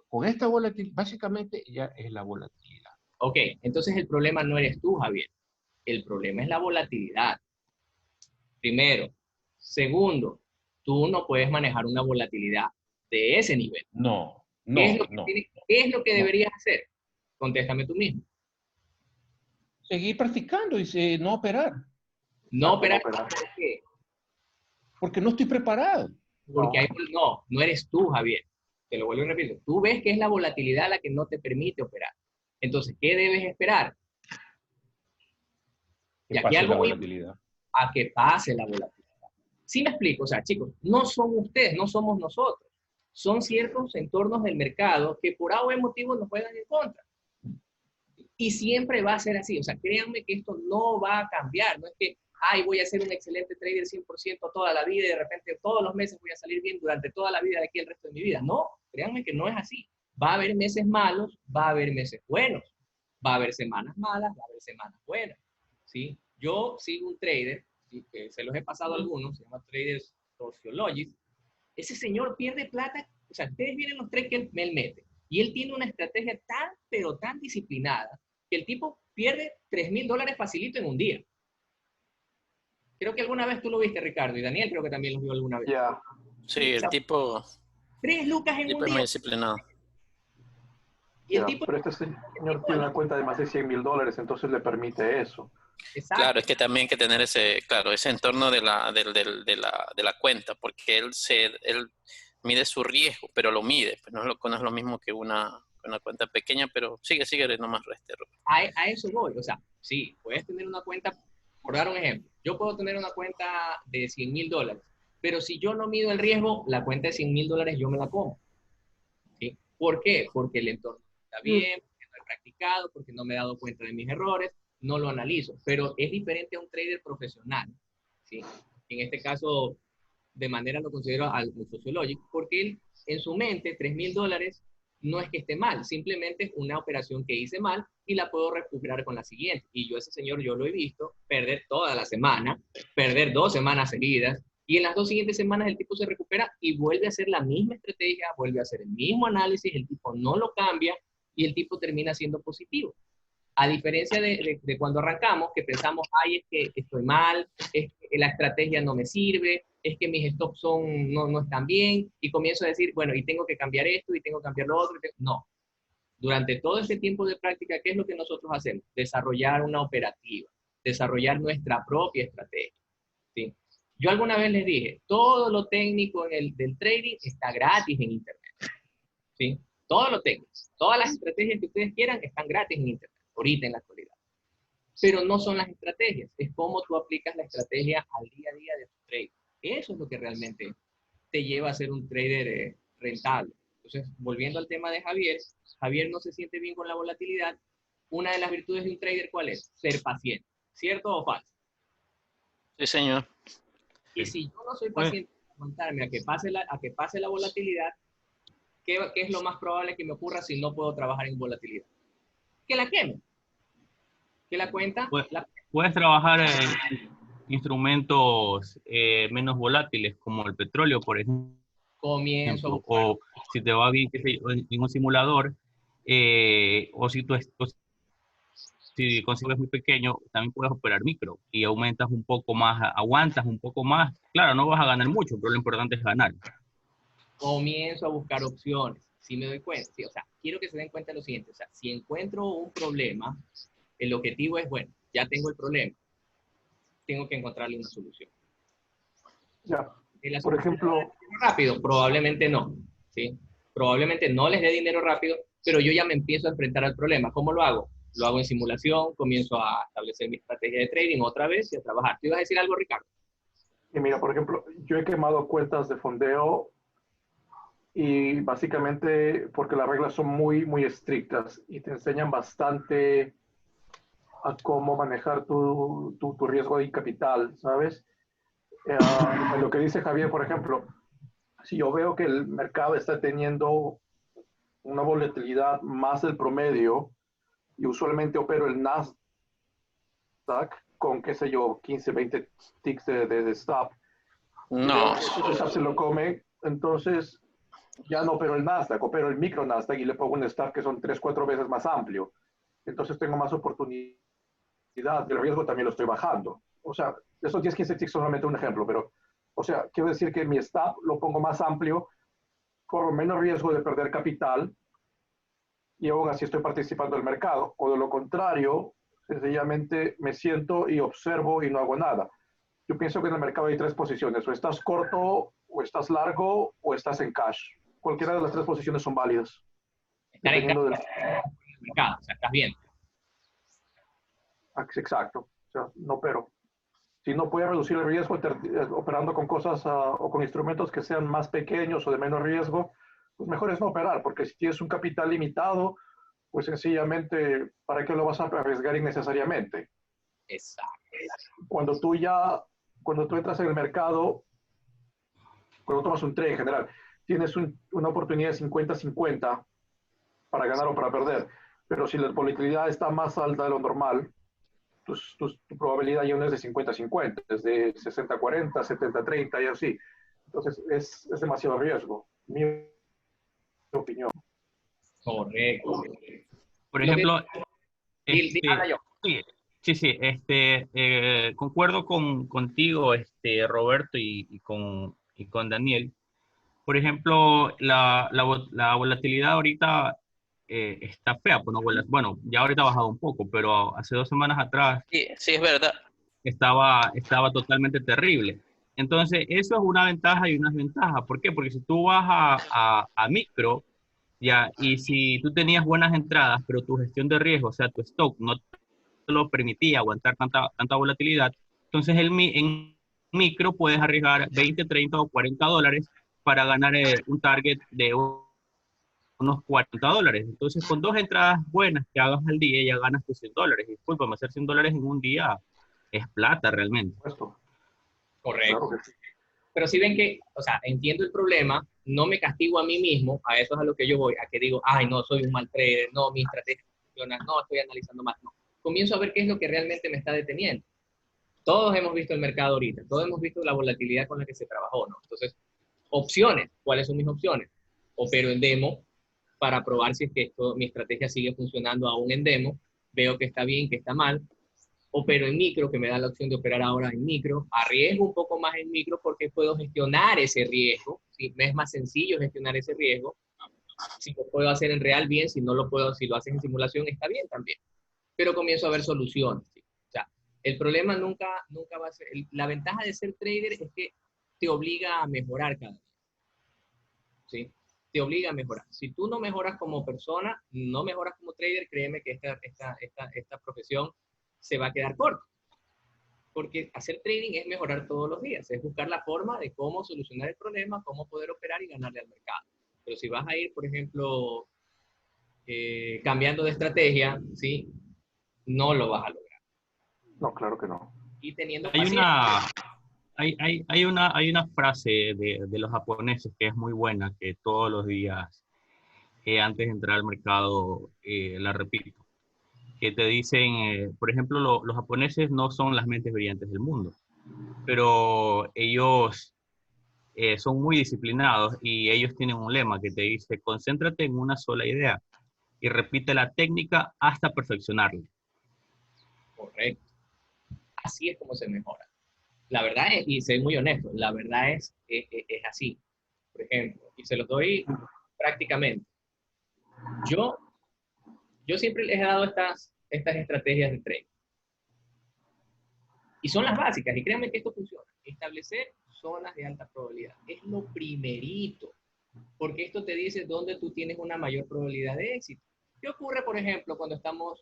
con esta volatilidad, básicamente ya es la volatilidad. Ok, entonces el problema no eres tú, Javier. El problema es la volatilidad. Primero. Segundo, tú no puedes manejar una volatilidad de ese nivel. No, ¿Qué es lo no, que, no, qué es lo que no. deberías hacer? Contéstame tú mismo. Seguir practicando y no operar, No Exacto, no operar. operar. ¿Por qué? porque no estoy preparado. Porque No. no eres tú, Javier. Te lo vuelvo a repetir. Tú ves que es la volatilidad la que no te permite operar. Entonces, ¿qué debes esperar? Que Y aquí pase algo la muy volatilidad. a que pase la volatilidad. Sí me explico, o sea, chicos, no son ustedes, no somos nosotros. Son ciertos entornos del mercado que por algún motivo nos juegan en contra. Y siempre va a ser así. O sea, créanme que esto no va a cambiar. No es que, ay, voy a ser un excelente trader 100% toda la vida y de repente todos los meses voy a salir bien durante toda la vida de aquí el resto de mi vida. No, créanme que no es así. Va a haber meses malos, va a haber meses buenos. Va a haber semanas malas, va a haber semanas buenas. ¿Sí? Yo sigo un trader, ¿sí? Que se los he pasado a algunos, se llama Traders Sociologist. Ese señor pierde plata. O sea, ustedes vienen los trades que él mete. Y él tiene una estrategia tan, pero tan disciplinada que el tipo pierde $3,000 facilito en un día. Creo que alguna vez tú lo viste, Ricardo, y Daniel creo que también lo vio alguna vez. Ya. Sí, O el sea, tipo, 3 lucas en un es muy día. disciplinado. Y el Ya, tipo, pero este señor tiene una cuenta de más de $100,000, entonces le permite eso. Exacto. Claro, es que también hay que tener ese entorno de la cuenta, porque él mide su riesgo, pero lo mide, pues no es lo mismo que una cuenta pequeña, pero sigue nomás, Robert. A eso voy. O sea, sí, puedes tener una cuenta, por dar un ejemplo, yo puedo tener una cuenta de $100,000, pero si yo no mido el riesgo, la cuenta de $100,000 yo me la como. ¿Sí? ¿Por qué? Porque el entorno no está bien, porque no he practicado, porque no me he dado cuenta de mis errores, no lo analizo. Pero es diferente a un trader profesional. ¿Sí? En este caso, de manera lo considero al sociológico, porque él, en su mente, $3,000 no es que esté mal, simplemente es una operación que hice mal y la puedo recuperar con la siguiente. Y yo, ese señor, yo lo he visto perder toda la semana, perder 2 semanas seguidas, y en las 2 siguientes semanas el tipo se recupera y vuelve a hacer la misma estrategia, vuelve a hacer el mismo análisis, el tipo no lo cambia y el tipo termina siendo positivo. A diferencia de cuando arrancamos, que pensamos, ay, es que estoy mal, es que la estrategia no me sirve, es que mis stops no están bien, y comienzo a decir, bueno, y tengo que cambiar esto, y tengo que cambiar lo otro. No. Durante todo este tiempo de práctica, ¿qué es lo que nosotros hacemos? Desarrollar una operativa, desarrollar nuestra propia estrategia. ¿Sí? Yo alguna vez les dije, todo lo técnico del trading está gratis en Internet. ¿Sí? Todo lo técnico, todas las estrategias que ustedes quieran están gratis en Internet, ahorita en la actualidad. Pero no son las estrategias, es cómo tú aplicas la estrategia al día a día de tu trading. Eso es lo que realmente te lleva a ser un trader rentable. Entonces, volviendo al tema de Javier, Javier no se siente bien con la volatilidad. Una de las virtudes de un trader, ¿cuál es? Ser paciente. ¿Cierto o falso? Sí, señor. Y si yo no soy paciente para aguantarme a que pase la volatilidad, ¿qué es lo más probable que me ocurra si no puedo trabajar en volatilidad? Que la queme. Que la cuenta... Puedes trabajar en instrumentos menos volátiles, como el petróleo, por ejemplo. Comienzo a buscar. O si te va bien, qué sé yo, en un simulador, o si consigues muy pequeño, también puedes operar micro y aumentas un poco más, aguantas un poco más. Claro, no vas a ganar mucho, pero lo importante es ganar. Comienzo a buscar opciones. Si me doy cuenta, sí, o sea, quiero que se den cuenta de lo siguiente, o sea, si encuentro un problema, el objetivo es, bueno, ya tengo el problema, tengo que encontrarle una solución. Ya. Por ejemplo, rápido, probablemente no, ¿sí? Probablemente no les dé dinero rápido, pero yo ya me empiezo a enfrentar al problema. ¿Cómo lo hago? Lo hago en simulación, comienzo a establecer mi estrategia de trading otra vez y a trabajar. ¿Te ibas a decir algo, Ricardo? y mira, por ejemplo, yo he quemado cuentas de fondeo y básicamente porque las reglas son muy, muy estrictas y te enseñan bastante a cómo manejar tu riesgo de capital, ¿sabes? Lo que dice Javier, por ejemplo, si yo veo que el mercado está teniendo una volatilidad más del promedio y usualmente opero el Nasdaq con, qué sé yo, 15, 20 ticks de stop. No. Ese stop se lo come, entonces ya no opero el Nasdaq, opero el micro Nasdaq y le pongo un stop que son 3, 4 veces más amplio. Entonces tengo más oportunidad, el riesgo también lo estoy bajando. O sea, esos 10, 15 ticks son solamente un ejemplo, pero, o sea, quiero decir que mi stop lo pongo más amplio, corro menos riesgo de perder capital y aún así estoy participando del mercado. O de lo contrario, sencillamente me siento y observo y no hago nada. Yo pienso que en el mercado hay 3 posiciones, o estás corto, o estás largo, o estás en cash. Cualquiera de las 3 posiciones son válidas. Estar en el mercado, o sea, estás bien. Exacto, o sea, no, pero si no puedes reducir el riesgo operando con cosas o con instrumentos que sean más pequeños o de menos riesgo, pues mejor es no operar, porque si tienes un capital limitado, pues sencillamente, ¿para qué lo vas a arriesgar innecesariamente? Exacto. Cuando tú entras en el mercado, cuando tomas un trade en general, tienes una oportunidad de 50-50 para ganar o para perder, pero si la volatilidad está más alta de lo normal, tu probabilidad ya no es de 50-50, es de 60-40, 70-30 y así. Entonces es demasiado riesgo, mi opinión. Correcto. Por ejemplo, Habla yo. sí, concuerdo contigo, Roberto, y con Daniel. Por ejemplo, la volatilidad ahorita está fea, pues no vuelas. Bueno, ya ahorita ha bajado un poco, pero hace 2 semanas atrás Sí, sí, es verdad. estaba totalmente terrible. Entonces, eso es una ventaja y una desventaja. ¿Por qué? Porque si tú vas a micro, ya, y si tú tenías buenas entradas, pero tu gestión de riesgo, o sea, tu stock no te lo permitía aguantar tanta volatilidad, entonces en micro puedes arriesgar 20, 30 o 40 dólares para ganar un target de unos 40 dólares. Entonces, con 2 entradas buenas que hagas al día, ya ganas tus 100 dólares. Discúlpame, hacer 100 dólares en un día es plata realmente. Puesto. Correcto. Claro que sí. Pero si ven que, o sea, entiendo el problema, no me castigo a mí mismo, a eso es a lo que yo voy, a que digo, ay, no, soy un mal trader, no, mi estrategia funciona, no, estoy analizando más, no. Comienzo a ver qué es lo que realmente me está deteniendo. Todos hemos visto el mercado ahorita, todos hemos visto la volatilidad con la que se trabajó, ¿no? Entonces, opciones, ¿cuáles son mis opciones? Opero en demo para probar si es que mi estrategia sigue funcionando aún en demo, veo que está bien, que está mal, opero en micro, que me da la opción de operar ahora en micro, arriesgo un poco más en micro porque puedo gestionar ese riesgo, ¿sí? Me es más sencillo gestionar ese riesgo, si lo puedo hacer en real bien, si no lo puedo, si lo haces en simulación está bien también, pero comienzo a ver soluciones, ¿sí? O sea, el problema nunca va a ser, la ventaja de ser trader es que te obliga a mejorar cada día, ¿sí? Te obliga a mejorar. Si tú no mejoras como persona, no mejoras como trader, créeme que esta profesión se va a quedar corta. Porque hacer trading es mejorar todos los días, es buscar la forma de cómo solucionar el problema, cómo poder operar y ganarle al mercado. Pero si vas a ir, por ejemplo, cambiando de estrategia, ¿sí? No lo vas a lograr. No, claro que no. Y teniendo Hay paciencia. hay una frase de los japoneses que es muy buena, que todos los días, antes de entrar al mercado, la repito, que te dicen, por ejemplo, los japoneses no son las mentes brillantes del mundo, pero ellos son muy disciplinados y ellos tienen un lema que te dice, concéntrate en una sola idea y repite la técnica hasta perfeccionarla. Correcto. Así es como se mejora. La verdad es, y soy muy honesto, la verdad es así. Por ejemplo, y se los doy prácticamente. Yo, yo siempre les he dado estas estrategias de trading. Y son las básicas, y créanme que esto funciona. Establecer zonas de alta probabilidad. Es lo primerito, porque esto te dice dónde tú tienes una mayor probabilidad de éxito. ¿Qué ocurre, por ejemplo, cuando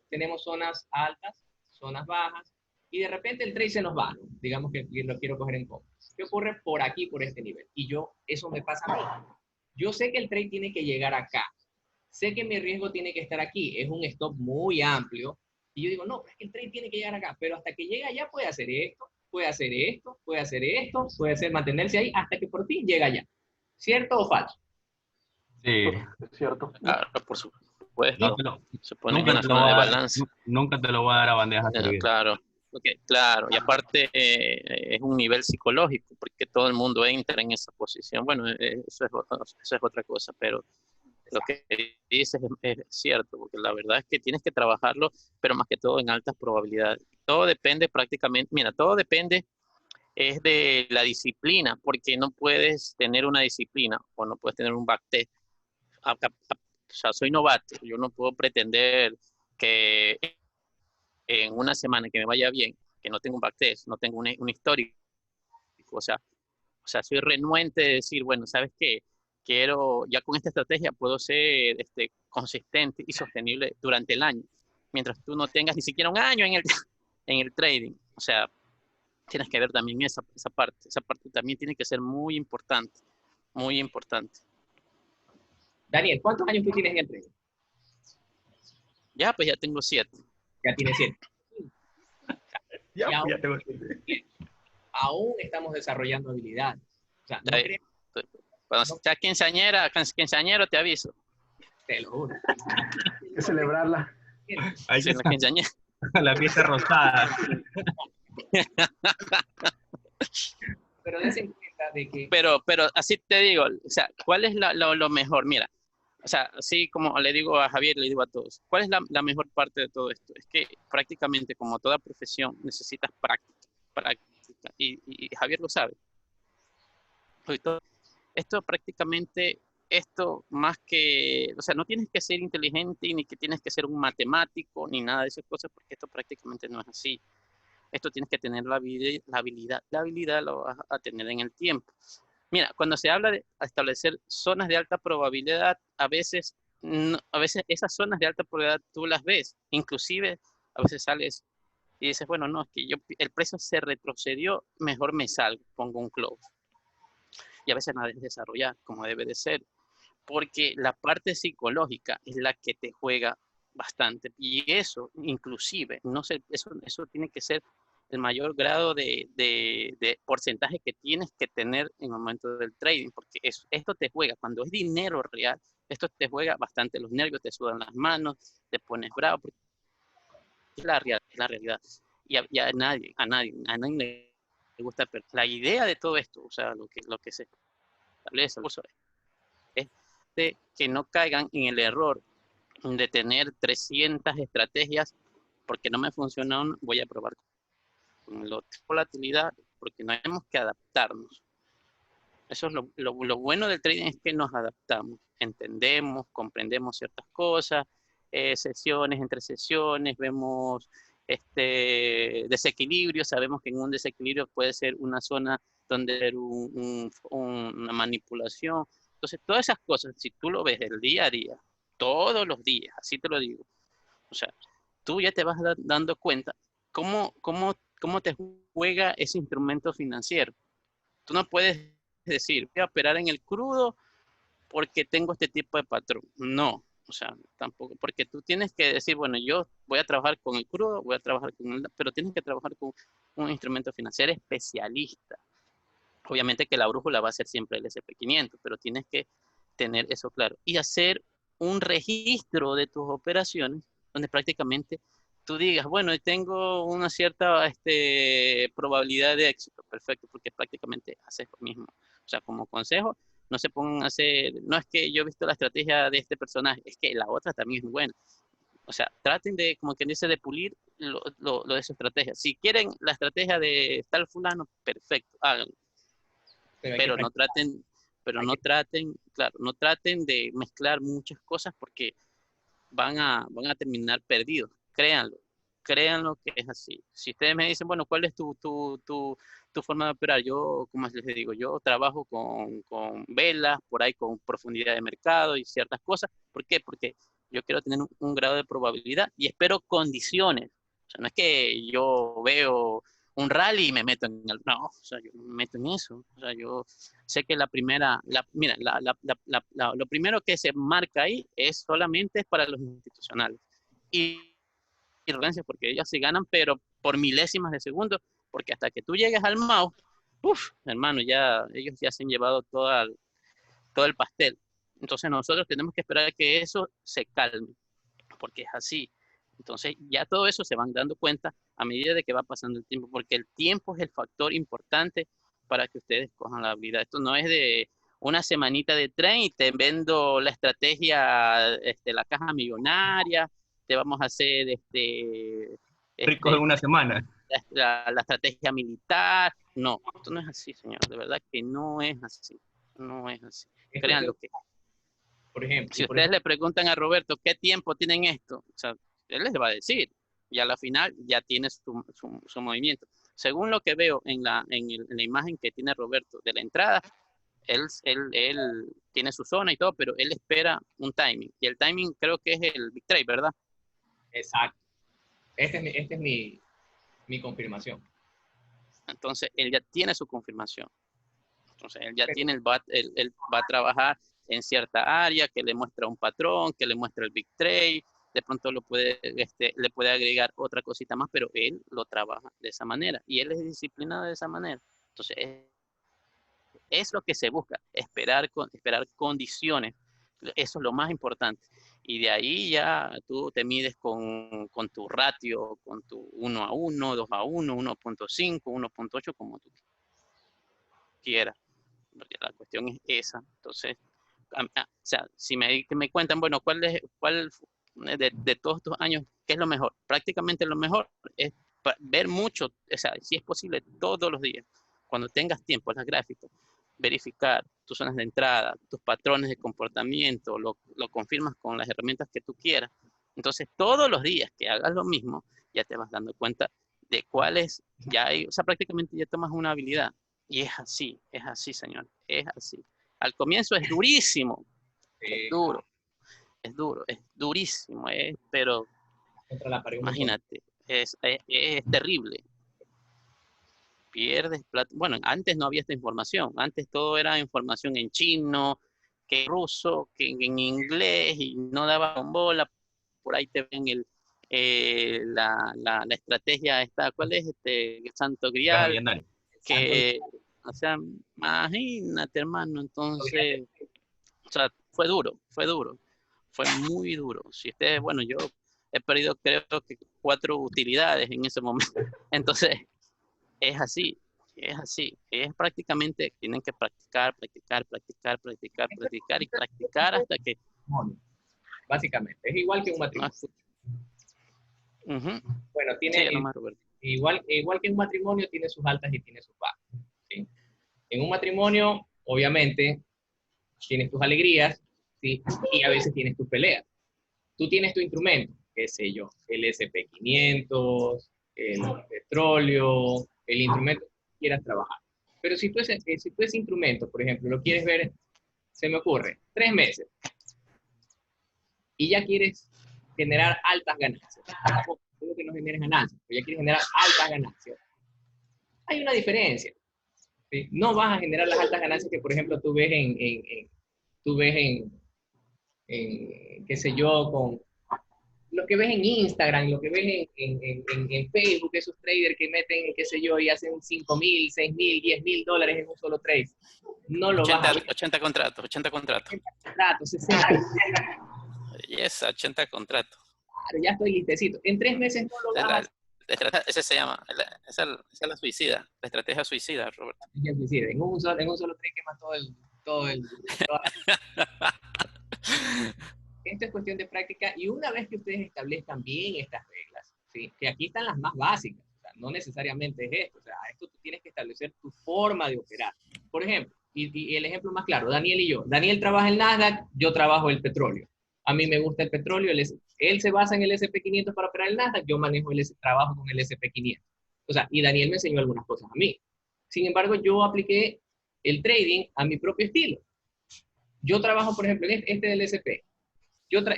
tenemos zonas altas, zonas bajas, y de repente el trade se nos va, ¿no? Digamos que lo quiero coger en compra. ¿Qué ocurre por aquí, por este nivel? Y eso me pasa a mí. Yo sé que el trade tiene que llegar acá. Sé que mi riesgo tiene que estar aquí. Es un stop muy amplio. Y yo digo, no, pero es que el trade tiene que llegar acá. Pero hasta que llegue allá puede hacer esto, puede hacer esto, puede hacer esto, puede ser mantenerse ahí hasta que por fin llega allá. ¿Cierto o falso? Sí. Es cierto. Claro, por supuesto. No te lo- Se pone en nunca una te lo zona voy de a dar, balance. nunca te lo voy a dar a bandeja servida. Claro, claro, y aparte es un nivel psicológico, porque todo el mundo entra en esa posición. Bueno, eso es otra cosa, pero lo que dices es cierto, porque la verdad es que tienes que trabajarlo, pero más que todo en altas probabilidades. Todo depende prácticamente, mira, todo depende es de la disciplina, porque no puedes tener una disciplina o no puedes tener un backtest. O sea, soy novato, yo no puedo pretender que en una semana que me vaya bien, que no tengo un backtest, no tengo un histórico, o sea, soy renuente de decir, bueno, ¿sabes qué? Quiero, ya con esta estrategia puedo ser consistente y sostenible durante el año, mientras tú no tengas ni siquiera un año en el trading. O sea, tienes que ver también esa parte también tiene que ser muy importante, muy importante. Daniel, ¿cuántos años tú tienes en el trading? Ya, pues ya tengo 7. Ya tienes 7. Ya, Y ya tengo... aún estamos desarrollando habilidades. O sea, no crees, Cuando sea quinceañero te aviso. te lo juro. Hay que celebrarla. Ahí Sí, en la está, quinceañera. la fiesta rosada. Pero des en cuenta de que Pero así te digo, o sea, ¿cuál es lo mejor? Mira, o sea, así como le digo a Javier, le digo a todos, ¿cuál es la mejor parte de todo esto? Es que prácticamente, como toda profesión, necesitas práctica, y Javier lo sabe. Esto prácticamente esto más que, o sea, no tienes que ser inteligente ni que tienes que ser un matemático ni nada de esas cosas, porque esto prácticamente no es así. Esto tienes que tener la habilidad lo vas a tener en el tiempo. Mira, cuando se habla de establecer zonas de alta probabilidad, a veces esas zonas de alta probabilidad tú las ves, inclusive a veces sales y dices, bueno, no, es que el precio se retrocedió, mejor me salgo, pongo un close. Y a veces no debes desarrollar como debe de ser, porque la parte psicológica es la que te juega bastante. Y eso, inclusive, no sé, eso tiene que ser el mayor grado de porcentaje que tienes que tener en el momento del trading, porque esto te juega, cuando es dinero real, esto te juega bastante los nervios, te sudan las manos, te pones bravo, porque es la realidad. Y a nadie le gusta perder. La idea de todo esto, o sea, lo que se establece, es de que no caigan en el error de tener 300 estrategias, porque no me funcionaron, voy a probar con la volatilidad, porque no tenemos que adaptarnos. Eso es lo bueno del trading, es que nos adaptamos, entendemos, comprendemos ciertas cosas, sesiones entre sesiones, vemos desequilibrio, sabemos que en un desequilibrio puede ser una zona donde hay una manipulación. Entonces, todas esas cosas, si tú lo ves el día a día, todos los días, así te lo digo, o sea, tú ya te vas dando cuenta cómo te juega ese instrumento financiero. Tú no puedes decir, voy a operar en el crudo porque tengo este tipo de patrón. No, o sea, tampoco, porque tú tienes que decir, bueno, yo voy a trabajar con el crudo, voy a trabajar con pero tienes que trabajar con un instrumento financiero especialista. Obviamente que la brújula va a ser siempre el SP500, pero tienes que tener eso claro. Y hacer un registro de tus operaciones, donde prácticamente tú digas, bueno, tengo una cierta probabilidad de éxito. Perfecto, porque prácticamente haces lo mismo. O sea, como consejo, no se pongan a hacer, no es que yo he visto la estrategia de este personaje, es que la otra también es muy buena. O sea, traten de, como quien dice, de pulir lo de su estrategia. Si quieren la estrategia de tal fulano, perfecto, háganlo. Pero no traten, claro, no traten de mezclar muchas cosas porque van a terminar perdidos. Créanlo que es así. Si ustedes me dicen, bueno, ¿cuál es tu forma de operar? Yo, como les digo, yo trabajo con velas, por ahí con profundidad de mercado y ciertas cosas. ¿Por qué? Porque yo quiero tener un grado de probabilidad y espero condiciones. O sea, no es que yo veo un rally y me meto en el... No, o sea, yo no me meto en eso. O sea, yo sé que mira, lo primero que se marca ahí es solamente para los institucionales. Y porque ellos sí ganan, pero por milésimas de segundo, porque hasta que tú llegues al mouse, hermano, ya ellos ya se han llevado todo el pastel. Entonces nosotros tenemos que esperar que eso se calme, porque es así. Entonces ya todo eso se van dando cuenta a medida de que va pasando el tiempo, porque el tiempo es el factor importante para que ustedes cojan la habilidad. Esto no es de una semanita de tren y te vendo la estrategia, la caja millonaria, te vamos a hacer Ricos en una semana. la estrategia militar. No, esto no es así, señor. De verdad que no es así. No es así. Créanlo que. Por ejemplo, Si ustedes le preguntan a Roberto qué tiempo tienen esto, o sea, él les va a decir, y a la final ya tiene su movimiento. Según lo que veo en la imagen que tiene Roberto de la entrada, él tiene su zona y todo, pero él espera un timing. Y el timing creo que es el big trade, ¿verdad? exacto. Esta es mi confirmación. Entonces, él ya tiene su confirmación. Entonces, él ya tiene, él va a trabajar en cierta área que le muestra un patrón, que le muestra el big trade, de pronto le puede agregar otra cosita más, pero él lo trabaja de esa manera y él es disciplinado de esa manera. Entonces, es lo que se busca, esperar condiciones. Eso es lo más importante. Y de ahí ya tú te mides con tu ratio, con tu 1-1, 2-1, 1.5, 1.8, como tú quieras. Porque la cuestión es esa. Entonces, o sea, si me cuentan, bueno, ¿cuál de todos tus años, qué es lo mejor? Prácticamente lo mejor es ver mucho, o sea, si es posible, todos los días, cuando tengas tiempo, las gráficas, verificar tus zonas de entrada, tus patrones de comportamiento, lo confirmas con las herramientas que tú quieras. Entonces, todos los días que hagas lo mismo, ya te vas dando cuenta de cuáles ya hay, o sea, prácticamente ya tomas una habilidad. Y es así, señor, es así. Al comienzo es durísimo, es duro, es durísimo, pero Contra la pared un montón. imagínate, es terrible. Pierdes plata. Bueno, antes no había esta información. Antes todo era información en chino, que en ruso, que en inglés, y no daba con bola. Por ahí te ven la estrategia esta, ¿cuál es? Santo Los Grial, millonarios. que, o sea, imagínate, hermano, entonces, o sea, fue duro, fue muy duro. Si ustedes, bueno, yo he perdido creo que 4 utilidades en ese momento. Entonces, es así, es prácticamente, tienen que practicar y practicar hasta que... Básicamente, es igual que un No, matrimonio. ujú. Bueno, Sí, tiene, nomás, Roberto. igual que un matrimonio, tiene sus altas y tiene sus bajas. ¿Sí? En un matrimonio, obviamente, tienes tus alegrías, ¿sí? Y a veces tienes tus peleas. Tú tienes tu instrumento, qué sé yo, el SP500, el petróleo, el instrumento que quieras trabajar. Pero si tú ese instrumento, por ejemplo, lo quieres ver, se me ocurre, 3 meses, y ya quieres generar altas ganancias. Tampoco digo que no generes ganancias, pero ya quieres generar altas ganancias. Hay una diferencia. ¿Sí? No vas a generar las altas ganancias que, por ejemplo, tú ves qué sé yo, con lo que ves en Instagram, lo que ves en Facebook, esos traders que meten, qué sé yo, y hacen 5.000, 6.000, 10.000 dólares en un solo trade. No lo vas a ver. 80 contratos. 60 contratos, 60. Yes, 80 contratos. Claro, ya estoy listecito. En 3 meses no lo vas a hacer. Ese se llama, esa es la suicida, la estrategia suicida, Roberto. En un solo trade quemas toda Esto es cuestión de práctica, y una vez que ustedes establezcan bien estas reglas, ¿sí? Que aquí están las más básicas, o sea, no necesariamente es esto, o sea, esto tú tienes que establecer tu forma de operar. Por ejemplo, y el ejemplo más claro, Daniel y yo. Daniel trabaja el Nasdaq, yo trabajo el petróleo. A mí me gusta el petróleo, él se basa en el SP500 para operar el Nasdaq, yo manejo trabajo con el SP500. O sea, y Daniel me enseñó algunas cosas a mí. Sin embargo, yo apliqué el trading a mi propio estilo. Yo trabajo, por ejemplo, en este del SP.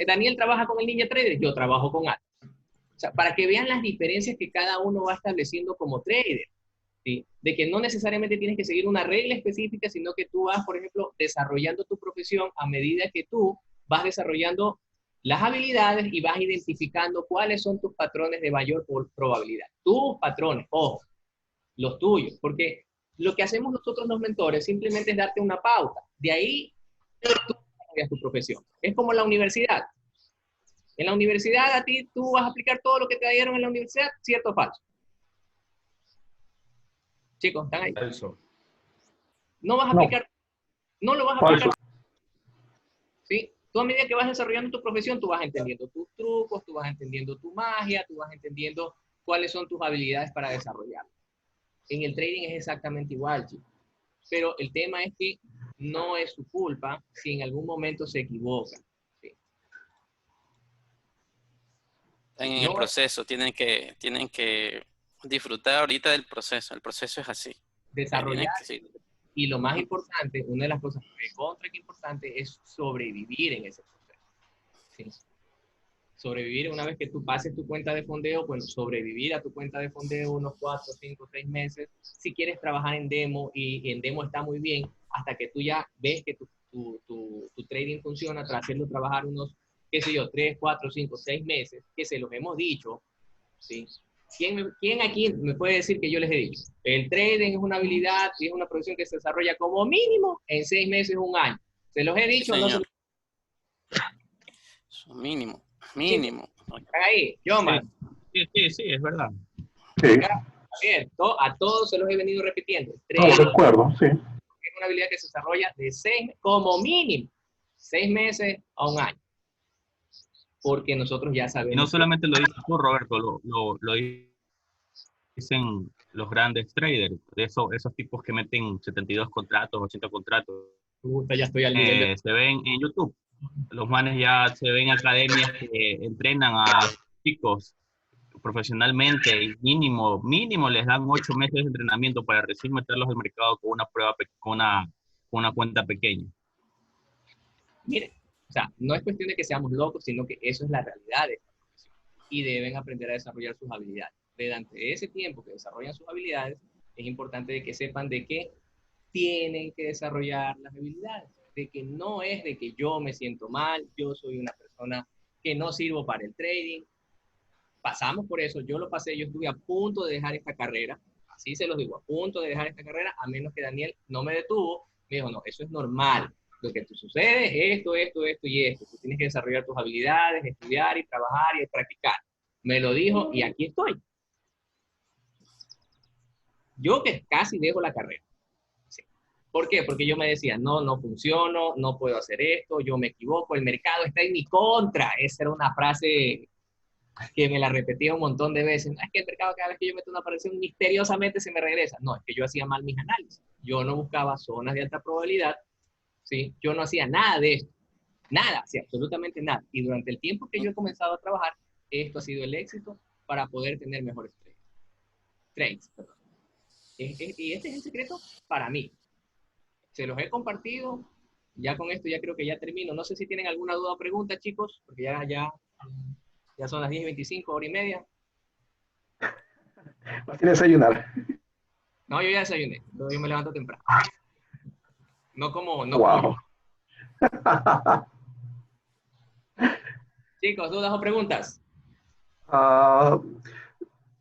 Daniel trabaja con el Ninja Trader, yo trabajo con Atlas. O sea, para que vean las diferencias que cada uno va estableciendo como trader, ¿sí? De que no necesariamente tienes que seguir una regla específica, sino que tú vas, por ejemplo, desarrollando tu profesión a medida que tú vas desarrollando las habilidades y vas identificando cuáles son tus patrones de mayor probabilidad. Tus patrones, ojo, los tuyos, porque lo que hacemos nosotros los mentores simplemente es darte una pauta. De ahí tú desarrollas tu profesión. Es como la universidad. En la universidad a ti tú vas a aplicar todo lo que te dieron en la universidad, ¿cierto o falso? Chicos, ¿están ahí? Falso. No vas a aplicar, no lo vas a Falso. aplicar. ¿Sí? Tú a medida que vas desarrollando tu profesión, tú vas entendiendo tus trucos, tú vas entendiendo tu magia, tú vas entendiendo cuáles son tus habilidades para desarrollarlo. En el trading es exactamente igual, chicos. Pero el tema es que no es su culpa si en algún momento se equivocan. ¿Sí? En el proceso, tienen que disfrutar ahorita del proceso. El proceso es así. Desarrollar. Y lo más importante, una de las cosas que importante es sobrevivir en ese proceso. ¿Sí? Sobrevivir una vez que tú pases tu cuenta de fondeo, bueno, sobrevivir a tu cuenta de fondeo unos 4, 5, 6 meses. Si quieres trabajar en demo, y en demo está muy bien, hasta que tú ya ves que tu trading funciona, tras hacerlo trabajar unos, qué sé yo, 3, 4, 5, 6 meses, que se los hemos dicho, ¿sí? ¿Quién aquí me puede decir que yo les he dicho? El trading es una habilidad y es una profesión que se desarrolla como mínimo en 6 meses, 1 año. ¿Se los he dicho? Sí, ¿No se los... Mínimo. ¿Están ahí? Yo, man. Sí, es verdad. Sí, Bien, a todos se los he venido repitiendo. no, de acuerdo, sí. Es una habilidad que se desarrolla de 6, como mínimo, 6 meses a 1 año. Porque nosotros ya sabemos. Y no solamente lo dices tú, Roberto, lo dice dicen los grandes traders, esos tipos que meten 72 contratos, 80 contratos, Ya estoy al nivel de... se ven en YouTube. Los manes ya se ven en academias que entrenan a chicos profesionalmente y mínimo les dan 8 meses de entrenamiento para recién meterlos al mercado con una prueba, con una cuenta pequeña. Miren, o sea, no es cuestión de que seamos locos, sino que eso es la realidad de esta profesión. Y deben aprender a desarrollar sus habilidades. Durante ese tiempo que desarrollan sus habilidades, es importante de que sepan de que tienen que desarrollar las habilidades. De que no es de que yo me siento mal, yo soy una persona que no sirvo para el trading. Pasamos por eso, yo lo pasé, yo estuve a punto de dejar esta carrera, así se los digo, a punto de dejar esta carrera, a menos que Daniel no me detuvo, me dijo, no, eso es normal, lo que te sucede es esto y esto, tú tienes que desarrollar tus habilidades, estudiar y trabajar y practicar. Me lo dijo y aquí estoy. Yo que casi dejo la carrera. Sí. ¿Por qué? Porque yo me decía, no funciono, no puedo hacer esto, yo me equivoco, el mercado está en mi contra. Esa era una frase que me la repetía un montón de veces. No, es que el mercado cada vez que yo meto una operación misteriosamente se me regresa. No, es que yo hacía mal mis análisis. Yo no buscaba zonas de alta probabilidad, ¿sí? Yo no hacía nada de esto. Nada, sí, absolutamente nada. Y durante el tiempo que yo he comenzado a trabajar, esto ha sido el éxito para poder tener mejores trades. Perdón. Y este es el secreto para mí. Se los he compartido. Ya con esto ya creo que ya termino. No sé si tienen alguna duda o pregunta, chicos, porque ya son las 10:25, hora y media. ¿Vas a desayunar? No, yo ya desayuné. Yo me levanto temprano. No como Wow. Chicos, ¿dudas o preguntas?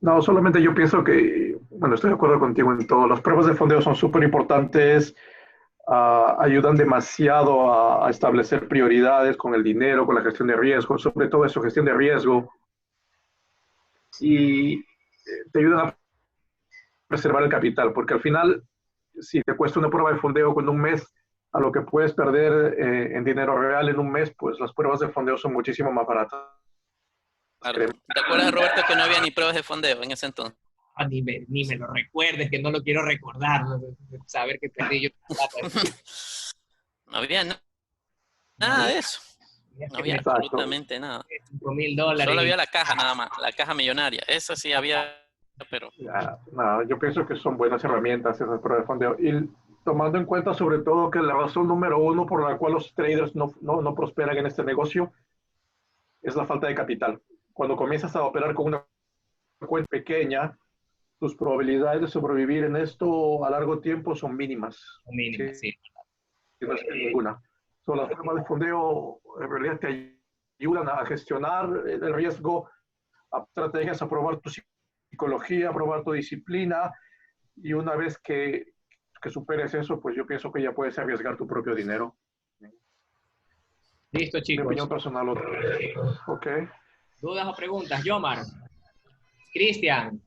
No, solamente yo pienso que, bueno, estoy de acuerdo contigo en todo. Las pruebas de fondeo son súper importantes, ayudan demasiado a establecer prioridades con el dinero, con la gestión de riesgo, sobre todo eso, gestión de riesgo, y te ayudan a preservar el capital, porque al final, si te cuesta una prueba de fondeo con un mes, a lo que puedes perder en dinero real en un mes, pues las pruebas de fondeo son muchísimo más baratas. Claro. ¿Te acuerdas, Roberto, que no había ni pruebas de fondeo en ese entonces? Ni me lo recuerdes, que no lo quiero recordar. Saber que perdí yo. No había nada de eso. No había absolutamente nada. $5,000. Solo había la caja nada más, la caja millonaria. Eso sí había, pero... No, yo pienso que son buenas herramientas esas pruebas de fondeo. Y tomando en cuenta sobre todo que la razón número uno por la cual los traders no prosperan en este negocio es la falta de capital. Cuando comienzas a operar con una cuenta pequeña, tus probabilidades de sobrevivir en esto a largo tiempo son mínimas. Son mínimas, sí. No es ninguna. Las pruebas de fondeo en realidad te ayudan a gestionar el riesgo, a estrategias, a probar tu psicología, a probar tu disciplina, y una vez que superes eso, pues yo pienso que ya puedes arriesgar tu propio dinero. Listo, chicos. Mi opinión personal. Ok. ¿Dudas o preguntas? Yomar. Cristian.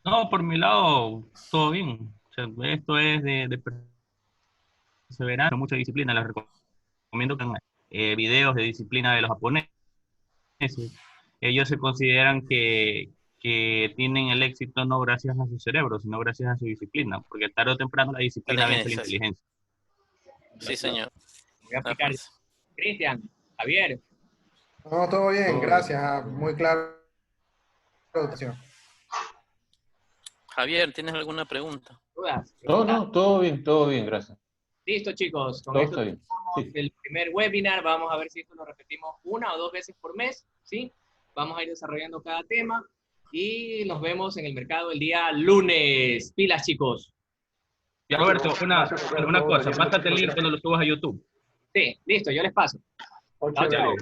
No, por mi lado, todo bien. O sea, esto es de perseverancia, mucha disciplina. Les recomiendo que hagan videos de disciplina de los japoneses. Ellos se consideran que tienen el éxito no gracias a su cerebro, sino gracias a su disciplina, porque tarde o temprano la disciplina vence la inteligencia. Sí, señor. Voy a aplicar. Cristian, Javier. No, todo bien, gracias. Muy claro. Javier, ¿tienes alguna pregunta? ¿Dudas? No, todo bien, gracias. Listo, chicos. Con Todo esto está bien. Sí. el primer webinar. Vamos a ver si esto lo repetimos 1 o 2 veces por mes, ¿sí? Vamos a ir desarrollando cada tema y nos vemos en el mercado el día lunes. Pilas, chicos. Y Roberto, una cosa, pásate el link cuando lo subas a YouTube. Sí, listo, yo les paso. Chao, Chao.